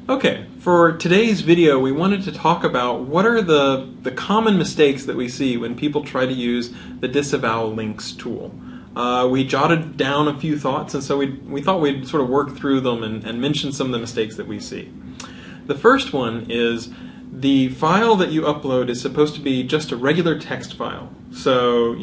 Okay, for today's video we wanted to talk about what are the common mistakes that we see when people try to use the Disavow Links tool. We jotted down a few thoughts, and so we thought we'd sort of work through them and mention some of the mistakes that we see. The first one is the file that you upload is supposed to be just a regular text file. So,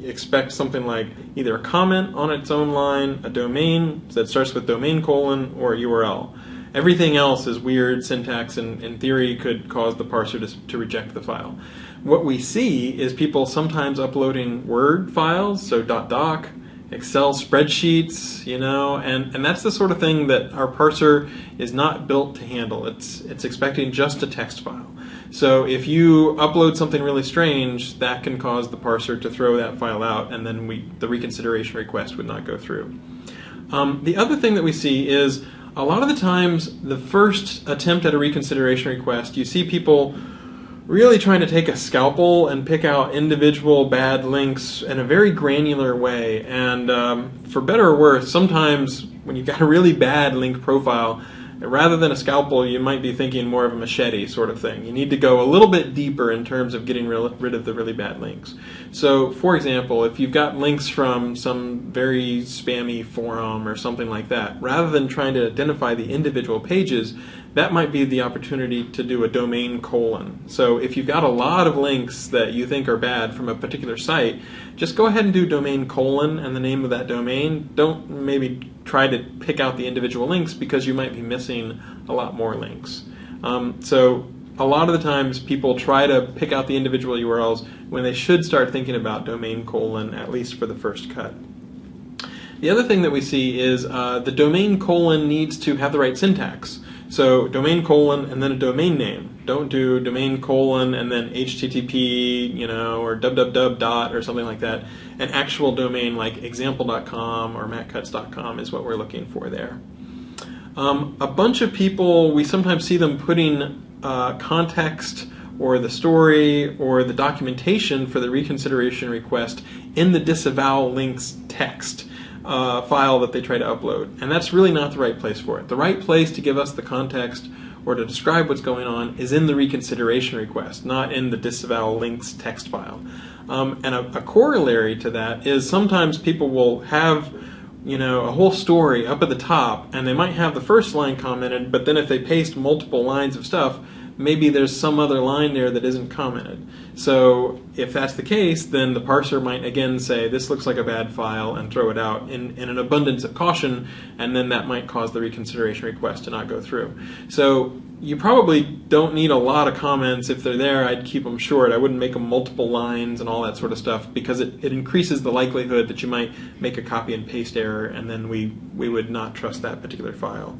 expect something like either a comment on its own line, a domain that starts with domain : or a URL. Everything else is weird syntax and in theory could cause the parser to reject the file. What we see is people sometimes uploading Word files, so .doc, Excel spreadsheets, and that's the sort of thing that our parser is not built to handle. It's expecting just a text file. So if you upload something really strange, that can cause the parser to throw that file out, and then the reconsideration request would not go through. The other thing that we see is a lot of the times the first attempt at a reconsideration request, you see people really trying to take a scalpel and pick out individual bad links in a very granular way. And for better or worse, sometimes when you've got a really bad link profile, rather than a scalpel, you might be thinking more of a machete sort of thing. You need to go a little bit deeper in terms of getting rid of the really bad links. So, for example, if you've got links from some very spammy forum or something like that, rather than trying to identify the individual pages, that might be the opportunity to do a domain : So if you've got a lot of links that you think are bad from a particular site, just go ahead and do domain : and the name of that domain. Don't maybe try to pick out the individual links because you might be missing a lot more links. So a lot of the times people try to pick out the individual URLs when they should start thinking about domain : at least for the first cut. The other thing that we see is the domain : needs to have the right syntax. So domain : and then a domain name. Don't do domain : and then HTTP, or www. or something like that. An actual domain like example.com or mattkatts.com is what we're looking for there. A bunch of people, we sometimes see them putting context or the story or the documentation for the reconsideration request in the Disavow Links text file that they try to upload. And that's really not the right place for it. The right place to give us the context or to describe what's going on is in the reconsideration request, not in the Disavow Links text file. And a corollary to that is sometimes people will have a whole story up at the top, and they might have the first line commented, but then if they paste multiple lines of stuff, maybe there's some other line there that isn't commented. So if that's the case, then the parser might again say, this looks like a bad file, and throw it out in an abundance of caution, and then that might cause the reconsideration request to not go through. So you probably don't need a lot of comments. If they're there, I'd keep them short. I wouldn't make them multiple lines and all that sort of stuff, because it increases the likelihood that you might make a copy and paste error, and then we would not trust that particular file.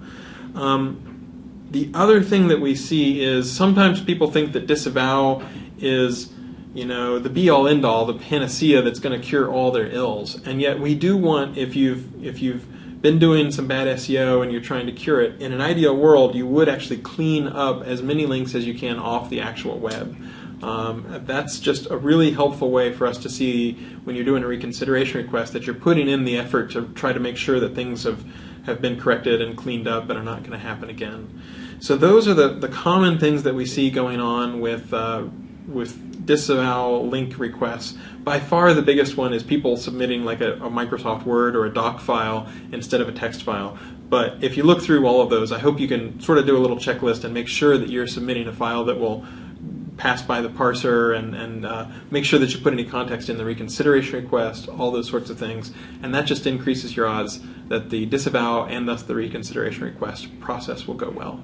The other thing that we see is sometimes people think that disavow is, the be-all, end-all, the panacea that's going to cure all their ills. And yet we do want, if you've been doing some bad SEO and you're trying to cure it, in an ideal world you would actually clean up as many links as you can off the actual web. That's just a really helpful way for us to see when you're doing a reconsideration request that you're putting in the effort to try to make sure that things have been corrected and cleaned up and are not going to happen again. So those are the common things that we see going on with disavow link requests. By far the biggest one is people submitting like a Microsoft Word or a doc file instead of a text file. But if you look through all of those, I hope you can sort of do a little checklist and make sure that you're submitting a file that will pass by the parser and make sure that you put any context in the reconsideration request, all those sorts of things. And that just increases your odds that the disavow and thus the reconsideration request process will go well.